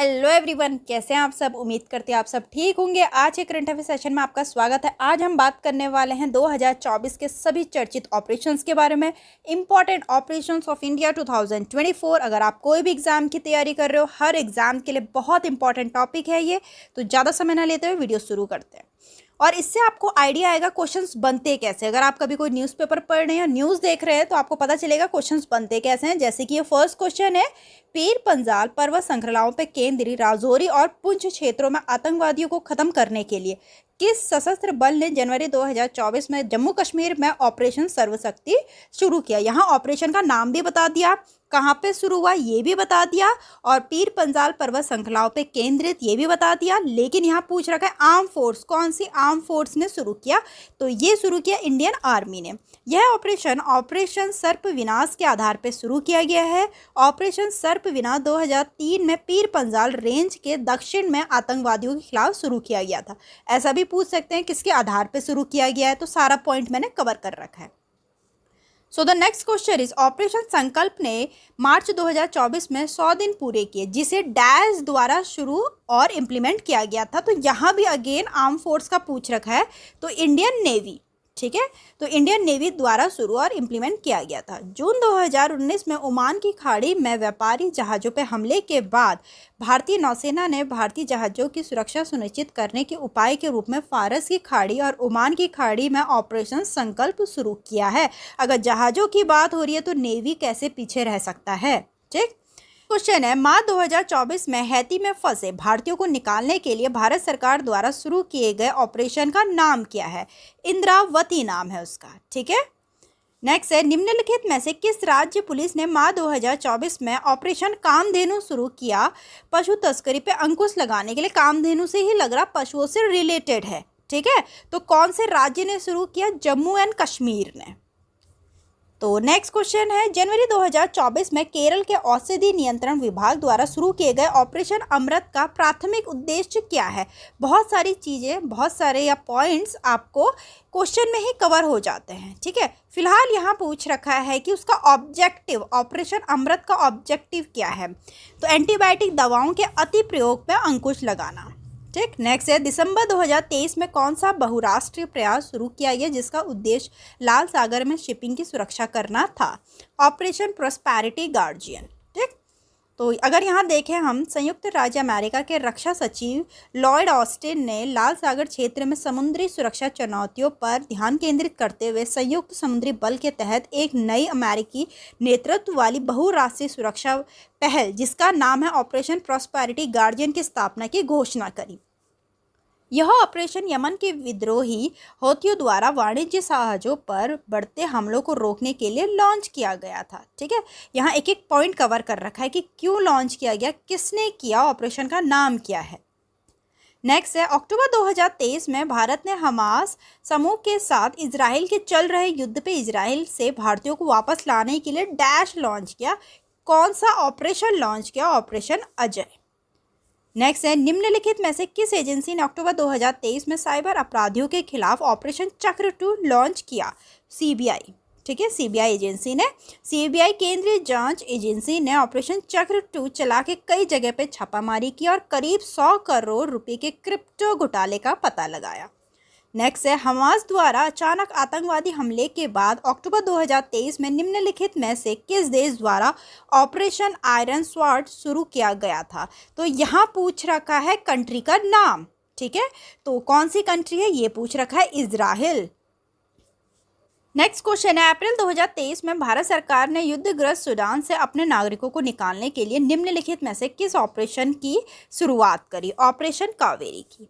Hello everyone, कैसे हैं आप सब। उम्मीद करते हैं आप सब ठीक होंगे। आज के करंट अफेयर सेशन में आपका स्वागत है। आज हम बात करने वाले हैं 2024 के सभी चर्चित ऑपरेशंस के बारे में। Important operations of India 2024। अगर आप कोई भी एग्जाम की तैयारी कर रहे हो, हर एग्जाम के लिए बहुत इंपॉर्टेंट टॉपिक है ये, तो ज़्यादा समय ना लेते हुए वीडियो शुरू करते हैं। और इससे आपको आइडिया आएगा क्वेश्चंस बनते कैसे। अगर आप कभी कोई न्यूज़पेपर पढ़ रहे हैं या न्यूज़ देख रहे हैं तो आपको पता चलेगा क्वेश्चंस बनते कैसे हैं। जैसे कि ये फर्स्ट क्वेश्चन है, पीर पंजाल पर्वत श्रृंखलाओं पर केंद्रीय राजौरी और पुंछ क्षेत्रों में आतंकवादियों को खत्म करने के लिए किस सशस्त्र बल ने जनवरी 2024 में जम्मू कश्मीर में ऑपरेशन सर्वशक्ति शुरू किया। यहाँ ऑपरेशन का नाम भी बता दिया, कहाँ पे शुरू हुआ ये भी बता दिया, और पीर पंजाल पर्वत श्रृंखलाओं पे केंद्रित ये भी बता दिया। लेकिन यहाँ पूछ रखा है आर्म फोर्स, कौन सी आर्म फोर्स ने शुरू किया, तो ये शुरू किया इंडियन आर्मी ने। यह ऑपरेशन सर्प विनाश के आधार पर शुरू किया गया है। ऑपरेशन सर्प विनाश 2003 में पीर पंजाल रेंज के दक्षिण में आतंकवादियों के खिलाफ शुरू किया गया था। ऐसा भी पूछ सकते हैं किसके आधार पर शुरू किया गया है, तो सारा पॉइंट मैंने कवर कर रखा है। So the next question is, operation संकल्प ने मार्च 2024 में 100 दिन पूरे किए, जिसे डैश द्वारा शुरू और इम्प्लीमेंट किया गया था। तो यहाँ भी अगेन आर्म फोर्स का पूछ रखा है, तो इंडियन नेवी, ठीक है, तो इंडियन नेवी द्वारा शुरू और इम्प्लीमेंट किया गया था। जून 2019 में ओमान की खाड़ी में व्यापारी जहाज़ों पर हमले के बाद भारतीय नौसेना ने भारतीय जहाज़ों की सुरक्षा सुनिश्चित करने के उपाय के रूप में फारस की खाड़ी और ओमान की खाड़ी में ऑपरेशन संकल्प शुरू किया है। अगर जहाज़ों की बात हो रही है तो नेवी कैसे पीछे रह सकता है। ठीक, क्वेश्चन है, मार्च 2024 में हैती में फंसे भारतीयों को निकालने के लिए भारत सरकार द्वारा शुरू किए गए ऑपरेशन का नाम क्या है। इंद्रावती नाम है उसका। ठीक है, नेक्स्ट है, निम्नलिखित में से किस राज्य पुलिस ने मार्च 2024 में ऑपरेशन कामधेनु शुरू किया। पशु तस्करी पे अंकुश लगाने के लिए, कामधेनु से ही लग रहा पशुओं से रिलेटेड है। ठीक है, तो कौन से राज्य ने शुरू किया, जम्मू एंड कश्मीर ने। तो नेक्स्ट क्वेश्चन है, जनवरी 2024 में केरल के औषधि नियंत्रण विभाग द्वारा शुरू किए गए ऑपरेशन अमृत का प्राथमिक उद्देश्य क्या है। बहुत सारी चीज़ें, बहुत सारे या पॉइंट्स आपको क्वेश्चन में ही कवर हो जाते हैं। ठीक है, फिलहाल यहाँ पूछ रखा है कि उसका ऑब्जेक्टिव, ऑपरेशन अमृत का ऑब्जेक्टिव क्या है, तो एंटीबायोटिक दवाओं के अति प्रयोग पर अंकुश लगाना। ठीक, नेक्स्ट है, दिसंबर 2023 में कौन सा बहुराष्ट्रीय प्रयास शुरू किया गया जिसका उद्देश्य लाल सागर में शिपिंग की सुरक्षा करना था। Operation prosperity guardian. ठीक, तो अगर यहाँ देखें हम, संयुक्त राज्य अमेरिका के रक्षा सचिव लॉयड ऑस्टिन ने लाल सागर क्षेत्र में समुद्री सुरक्षा चुनौतियों पर ध्यान केंद्रित करते हुए संयुक्त समुद्री बल के तहत एक नई अमेरिकी नेतृत्व वाली बहुराष्ट्रीय सुरक्षा पहल, जिसका नाम है ऑपरेशन प्रॉस्पेरिटी गार्जियन, की स्थापना की घोषणा करी। यह ऑपरेशन यमन के विद्रोही हौथियों द्वारा वाणिज्य जहाज़ों पर बढ़ते हमलों को रोकने के लिए लॉन्च किया गया था। ठीक है, यहाँ एक एक पॉइंट कवर कर रखा है कि क्यों लॉन्च किया गया, किसने किया, ऑपरेशन का नाम क्या है। नेक्स्ट है, अक्टूबर 2023 में भारत ने हमास समूह के साथ इजराइल के चल रहे युद्ध पे इजराइल से भारतीयों को वापस लाने के लिए डैश लॉन्च किया। कौन सा ऑपरेशन लॉन्च किया, ऑपरेशन अजय। नेक्स्ट है, निम्नलिखित में से किस एजेंसी ने अक्टूबर 2023 में साइबर अपराधियों के खिलाफ ऑपरेशन चक्र 2 लॉन्च किया। सीबीआई। ठीक है, सीबीआई एजेंसी ने, सीबीआई केंद्रीय जांच एजेंसी ने ऑपरेशन चक्र 2 चला के कई जगह पे छापामारी की और करीब 100 करोड़ रुपए के क्रिप्टो घोटाले का पता लगाया। नेक्स्ट है, हमास द्वारा अचानक आतंकवादी हमले के बाद अक्टूबर 2023 में निम्नलिखित में से किस देश द्वारा ऑपरेशन आयरन स्वॉर्ड शुरू किया गया था। तो यहाँ पूछ रखा है कंट्री का नाम। ठीक है, तो कौन सी कंट्री है, ये पूछ रखा है इजराइल। नेक्स्ट क्वेश्चन है, अप्रैल 2023 में भारत सरकार ने युद्धग्रस्त सूडान से अपने नागरिकों को निकालने के लिए निम्नलिखित में से किस ऑपरेशन की शुरुआत करी। ऑपरेशन कावेरी की।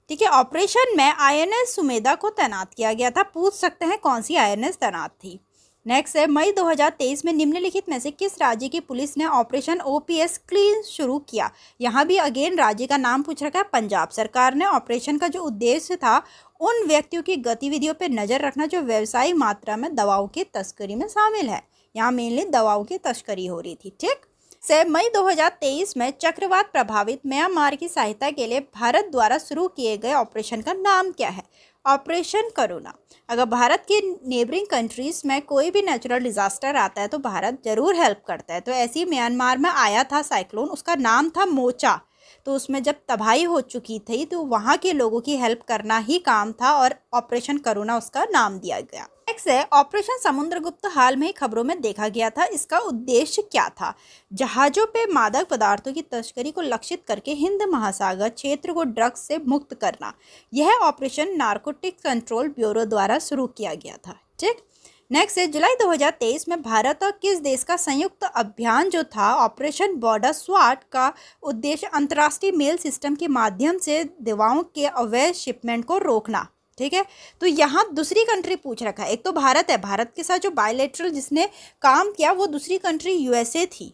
ठीक है, ऑपरेशन में आईएनएस सुमेधा को तैनात किया गया था। पूछ सकते हैं कौन सी आईएनएस तैनात थी। नेक्स्ट है, मई 2023 में निम्नलिखित में से किस राज्य की पुलिस ने ऑपरेशन ओपीएस क्लीन शुरू किया। यहाँ भी अगेन राज्य का नाम पूछ रखा है, पंजाब सरकार ने। ऑपरेशन का जो उद्देश्य था, उन व्यक्तियों की गतिविधियों पर नज़र रखना जो व्यावसायिक मात्रा में दवाओं की तस्करी में शामिल है। यहाँ मेनली दवाओं की तस्करी हो रही थी। ठीक से, मई 2023 में चक्रवात प्रभावित म्यांमार की सहायता के लिए भारत द्वारा शुरू किए गए ऑपरेशन का नाम क्या है। ऑपरेशन करुणा। अगर भारत की नेबरिंग कंट्रीज़ में कोई भी नेचुरल डिज़ास्टर आता है तो भारत ज़रूर हेल्प करता है। तो ऐसे ही म्यांमार में आया था साइक्लोन, उसका नाम था मोचा। तो उसमें जब तबाही हो चुकी थी तो वहाँ के लोगों की हेल्प करना ही काम था और ऑपरेशन करुणा उसका नाम दिया गया। नेक्स्ट है ऑपरेशन समुद्रगुप्त। हाल में ही खबरों में देखा गया था। इसका उद्देश्य क्या था? जहाजों पे मादक पदार्थों की तस्करी को लक्षित करके हिंद महासागर क्षेत्र को ड्रग्स से मुक्त करना। यह ऑपरेशन नारकोटिक्स कंट्रोल ब्यूरो द्वारा शुरू किया गया था। ठीक। नेक्स्ट है जुलाई 2023 में भारत और किस देश का संयुक्त अभियान जो था ऑपरेशन बॉर्डर स्वाट का उद्देश्य अंतर्राष्ट्रीय मेल सिस्टम के माध्यम से दवाओं के अवैध शिपमेंट को रोकना। ठीक है, तो यहाँ दूसरी कंट्री पूछ रखा है। एक तो भारत है, भारत के साथ जो बायलैटरल जिसने काम किया वो दूसरी कंट्री यूएसए थी।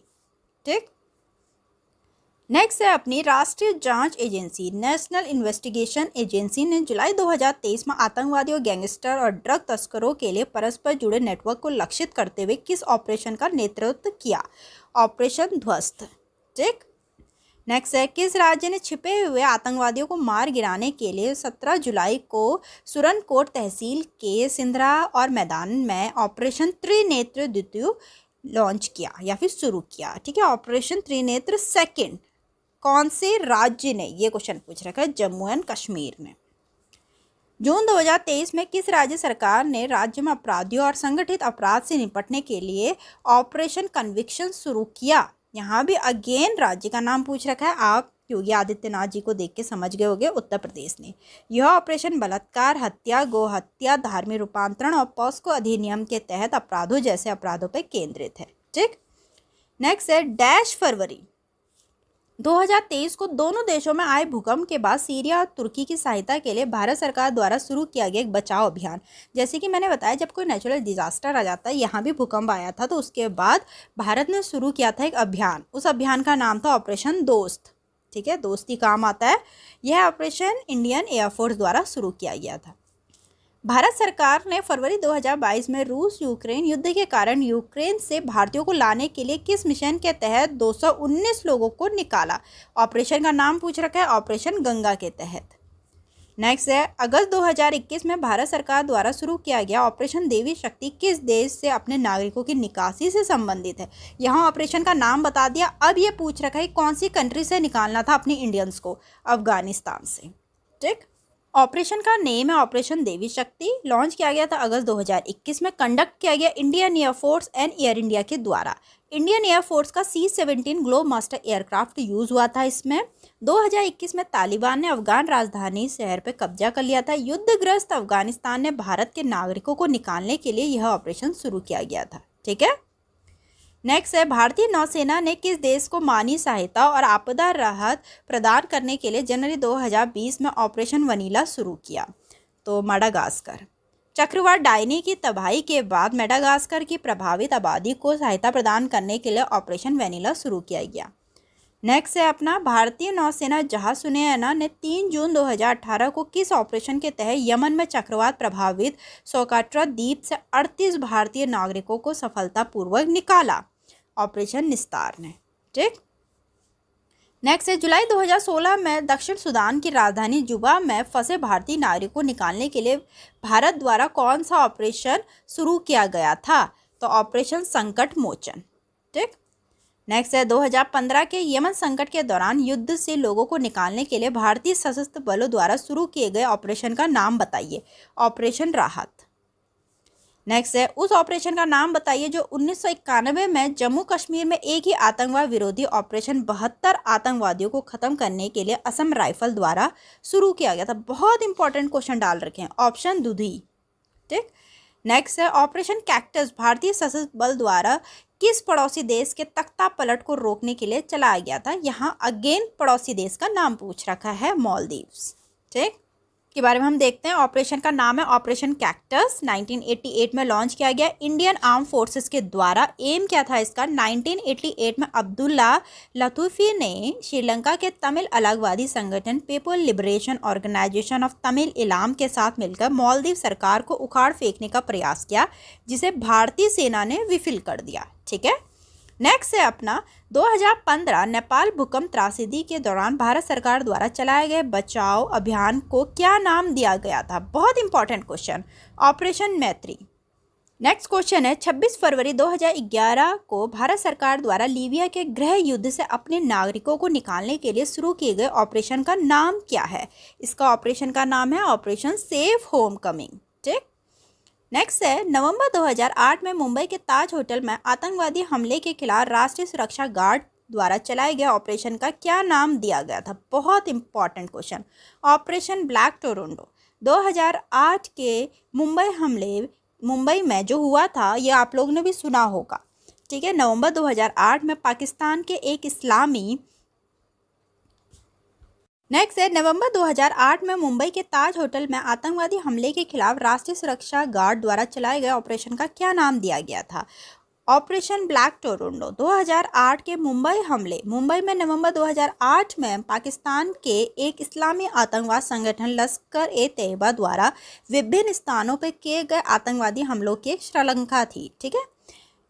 ठीक। नेक्स्ट है अपनी राष्ट्रीय जांच एजेंसी नेशनल इन्वेस्टिगेशन एजेंसी ने जुलाई 2023 में आतंकवादियों, गैंगस्टर और ड्रग तस्करों के लिए परस्पर जुड़े नेटवर्क को लक्षित करते हुए किस ऑपरेशन का नेतृत्व किया? ऑपरेशन ध्वस्त। ठीक। नेक्स्ट है किस राज्य ने छिपे हुए आतंकवादियों को मार गिराने के लिए 17 जुलाई को सुरनकोट तहसील के सिंधरा और मैदान में ऑपरेशन त्रिनेत्र द्वितीय लॉन्च किया या फिर शुरू किया? ठीक है, ऑपरेशन त्रिनेत्र सेकंड कौन से राज्य ने? ये क्वेश्चन पूछ रखा है जम्मू एंड कश्मीर ने। जून 2023 में किस राज्य सरकार ने राज्य में अपराधियों और संगठित अपराध से निपटने के लिए ऑपरेशन कन्विक्शन शुरू किया? यहाँ भी अगेन राज्य का नाम पूछ रखा है। आप योगी आदित्यनाथ जी को देख के समझ गए होंगे, उत्तर प्रदेश ने। यह ऑपरेशन बलात्कार, हत्या, गोहत्या, धार्मिक रूपांतरण और पॉस्को अधिनियम के तहत अपराधों जैसे अपराधों पर केंद्रित है। ठीक। नेक्स्ट है डैश फरवरी 2023 को दोनों देशों में आए भूकंप के बाद सीरिया और तुर्की की सहायता के लिए भारत सरकार द्वारा शुरू किया गया एक बचाव अभियान। जैसे कि मैंने बताया जब कोई नेचुरल डिजास्टर आ जाता है, यहाँ भी भूकंप आया था, तो उसके बाद भारत ने शुरू किया था एक अभियान। उस अभियान का नाम था ऑपरेशन दोस्त। ठीक है, दोस्ती काम आता है। यह ऑपरेशन इंडियन एयरफोर्स द्वारा शुरू किया गया था। भारत सरकार ने फरवरी 2022 में रूस यूक्रेन युद्ध के कारण यूक्रेन से भारतीयों को लाने के लिए किस मिशन के तहत 219 लोगों को निकाला? ऑपरेशन का नाम पूछ रखा है ऑपरेशन गंगा के तहत। नेक्स्ट है अगस्त 2021 में भारत सरकार द्वारा शुरू किया गया ऑपरेशन देवी शक्ति किस देश से अपने नागरिकों की निकासी से संबंधित है? यहाँ ऑपरेशन का नाम बता दिया। अब ये पूछ रखा है कौन सी कंट्री से निकालना था अपने इंडियंस को? अफगानिस्तान से। ठीक। ऑपरेशन का नेम है ऑपरेशन देवी शक्ति। लॉन्च किया गया था अगस्त 2021 में। कंडक्ट किया गया Indian air force and air India के द्वारा। इंडियन एयरफोर्स का C-17 globe master aircraft use हुआ था इसमें। 2021 में तालिबान ने अफगान राजधानी शहर पर कब्जा कर लिया था। युद्धग्रस्त अफगानिस्तान ने भारत के नागरिकों को निकालने के लिए यह ऑपरेशन शुरू किया गया था। ठीक है। नेक्स्ट है भारतीय नौसेना ने किस देश को मानवीय सहायता और आपदा राहत प्रदान करने के लिए जनवरी 2020 में ऑपरेशन वनीला शुरू किया? तो मेडागास्कर। चक्रवात डायनी की तबाही के बाद मेडागास्कर की प्रभावित आबादी को सहायता प्रदान करने के लिए ऑपरेशन वनीला शुरू किया गया। नेक्स्ट है अपना भारतीय नौसेना जहाज सुनयना ने 3 जून 2018 को किस ऑपरेशन के तहत यमन में चक्रवात प्रभावित सोकाट्रा द्वीप से 38 भारतीय नागरिकों को सफलतापूर्वक निकाला? ऑपरेशन निस्तार ने। ठीक। नेक्स्ट है जुलाई 2016 में दक्षिण सूडान की राजधानी जुबा में फंसे भारतीय नागरिकों को निकालने के लिए भारत द्वारा कौन सा ऑपरेशन शुरू किया गया था? तो ऑपरेशन संकट मोचन। ठीक। नेक्स्ट है 2015 के यमन संकट के दौरान युद्ध से लोगों को निकालने के लिए भारतीय सशस्त्र बलों द्वारा शुरू किए गए ऑपरेशन का नाम बताइए? ऑपरेशन राहत। नेक्स्ट है उस ऑपरेशन का नाम बताइए जो 1991 में जम्मू कश्मीर में एक ही आतंकवाद विरोधी ऑपरेशन 72 आतंकवादियों को खत्म करने के लिए असम राइफल द्वारा शुरू किया गया था। बहुत इंपॉर्टेंट क्वेश्चन डाल रखे हैं। ऑप्शन दुधी। ठीक। नेक्स्ट है ऑपरेशन कैक्टस भारतीय सशस्त्र बल द्वारा किस पड़ोसी देश के तख्ता पलट को रोकने के लिए चलाया गया था? यहाँ अगेन पड़ोसी देश का नाम पूछ रखा है मालदीव्स। ठीक, के बारे में हम देखते हैं। ऑपरेशन का नाम है ऑपरेशन कैक्टस। 1988 में लॉन्च किया गया इंडियन आर्म फोर्सेस के द्वारा। एम क्या था इसका? 1988 में अब्दुल्ला लतूफ़ी ने श्रीलंका के तमिल अलगवादी संगठन People Liberation Organisation of Tamil Eelam के साथ मिलकर मालदीव सरकार को उखाड़ फेंकने का प्रयास किया, जिसे भारतीय सेना ने विफल कर दिया। ठीक है। नेक्स्ट है अपना 2015 नेपाल भूकंप त्रासदी के दौरान भारत सरकार द्वारा चलाए गए बचाव अभियान को क्या नाम दिया गया था? बहुत इंपॉर्टेंट क्वेश्चन। ऑपरेशन मैत्री। नेक्स्ट क्वेश्चन है 26 फरवरी 2011 को भारत सरकार द्वारा लीबिया के गृह युद्ध से अपने नागरिकों को निकालने के लिए शुरू किए गए ऑपरेशन का नाम क्या है? इसका ऑपरेशन का नाम है ऑपरेशन सेफ होम कमिंग। ठीक। नेक्स्ट है नवंबर 2008 में मुंबई के ताज होटल में आतंकवादी हमले के खिलाफ राष्ट्रीय सुरक्षा गार्ड द्वारा चलाए गए ऑपरेशन का क्या नाम दिया गया था? बहुत important question. Operation black Toronto. 2008 के मुंबई में जो हुआ था ये आप लोगों ने भी सुना होगा। ठीक है। नवंबर 2008 में पाकिस्तान के एक इस्लामी नेक्स्ट है नवंबर 2008 में मुंबई के ताज होटल में आतंकवादी हमले के खिलाफ राष्ट्रीय सुरक्षा गार्ड द्वारा चलाए गए ऑपरेशन का क्या नाम दिया गया था? Operation black Toronto. 2008 के मुंबई में नवंबर 2008 में पाकिस्तान के एक इस्लामी आतंकवाद संगठन लश्कर ए तैयबा द्वारा विभिन्न स्थानों पर किए गए आतंकवादी हमलों की एक श्रृंखला थी। ठीक है।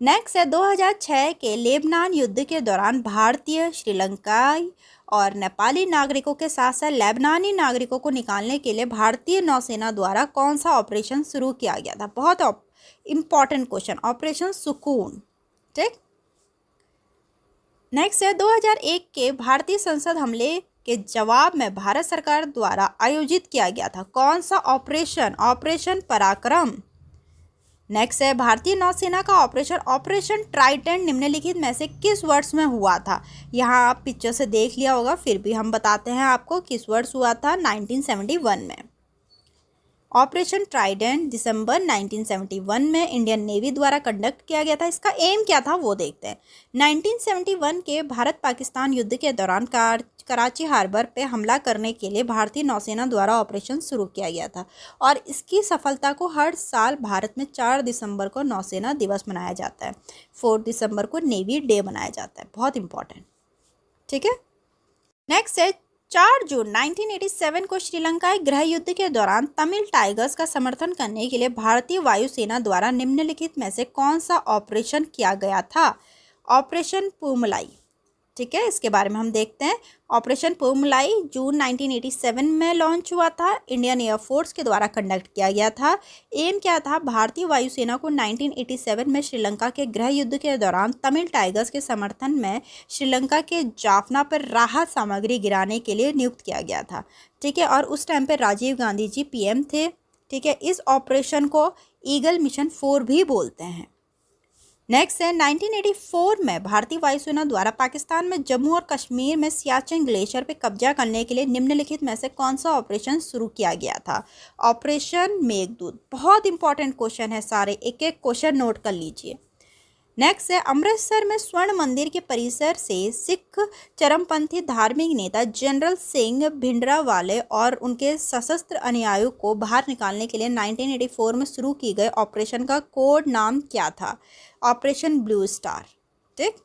नेक्स्ट है 2006 के लेबनान युद्ध के दौरान भारतीय, श्रीलंकाई और नेपाली नागरिकों के साथ साथ लेबनानी नागरिकों को निकालने के लिए भारतीय नौसेना द्वारा कौन सा ऑपरेशन शुरू किया गया था? बहुत इंपॉर्टेंट क्वेश्चन, ऑपरेशन सुकून। ठीक। नेक्स्ट है 2001 के भारतीय संसद हमले के जवाब में भारत सरकार द्वारा आयोजित किया गया था कौन सा ऑपरेशन? ऑपरेशन पराक्रम। नेक्स्ट है भारतीय नौसेना का ऑपरेशन ट्राइडेंट निम्नलिखित में से किस वर्ष में हुआ था? यहाँ आप पिक्चर से देख लिया होगा, फिर भी हम बताते हैं आपको किस वर्ष हुआ था। 1971 में। ऑपरेशन ट्राइडेंट दिसंबर 1971 में इंडियन नेवी द्वारा कंडक्ट किया गया था। इसका एम क्या था वो देखते हैं। 1971 के भारत पाकिस्तान युद्ध के दौरान कराची हार्बर पे हमला करने के लिए भारतीय नौसेना द्वारा ऑपरेशन शुरू किया गया था और इसकी सफलता को हर साल भारत में 4 दिसंबर को नौसेना दिवस मनाया जाता है। 4 दिसंबर को नेवी डे मनाया जाता है। बहुत इंपॉर्टेंट। ठीक है। नेक्स्ट है 4 जून 1987 को श्रीलंकाई गृह युद्ध के दौरान तमिल टाइगर्स का समर्थन करने के लिए भारतीय वायुसेना द्वारा निम्नलिखित में से कौन सा ऑपरेशन किया गया था? ऑपरेशन पूमलाई। ठीक है। इसके बारे में हम देखते हैं। ऑपरेशन पूमलाई जून 1987 में लॉन्च हुआ था। इंडियन एयरफोर्स के द्वारा कंडक्ट किया गया था। एम क्या था? भारतीय वायुसेना को 1987 में श्रीलंका के गृह युद्ध के दौरान तमिल टाइगर्स के समर्थन में श्रीलंका के जाफना पर राहत सामग्री गिराने के लिए नियुक्त किया गया था। ठीक है। और उस टाइम पर राजीव गांधी जी पीएम थे। ठीक है। इस ऑपरेशन को ईगल मिशन 4 भी बोलते हैं। नेक्स्ट है 1984 में भारतीय वायुसेना द्वारा पाकिस्तान में जम्मू और कश्मीर में सियाचिन ग्लेशियर पर कब्जा करने के लिए निम्नलिखित में से कौन सा ऑपरेशन शुरू किया गया था? ऑपरेशन मेघदूत। बहुत इंपॉर्टेंट क्वेश्चन है सारे, एक एक क्वेश्चन नोट कर लीजिए। नेक्स्ट है अमृतसर में स्वर्ण मंदिर के परिसर से सिख चरमपंथी धार्मिक नेता जनरल सिंह भिंडरावाले और उनके सशस्त्र अनुयायियों को बाहर निकालने के लिए 1984 में शुरू की गए ऑपरेशन का कोड नाम क्या था? Operation blue star. ठीक।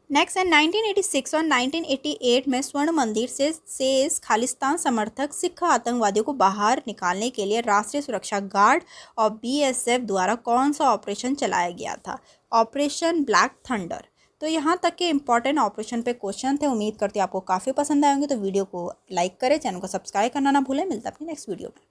नेक्स्ट है 1986 और 1988 में स्वर्ण मंदिर से शेष खालिस्तान समर्थक सिख आतंकवादियों को बाहर निकालने के लिए राष्ट्रीय सुरक्षा गार्ड और बीएसएफ द्वारा कौन सा ऑपरेशन चलाया गया था? Operation black thunder. तो यहाँ तक के इंपॉर्टेंट ऑपरेशन पे क्वेश्चन थे। उम्मीद करती हूँ आपको काफ़ी पसंद आएंगे। तो वीडियो को लाइक करें, चैनल को सब्सक्राइब करना ना भूलें। मिलता है अपनी नेक्स्ट वीडियो में।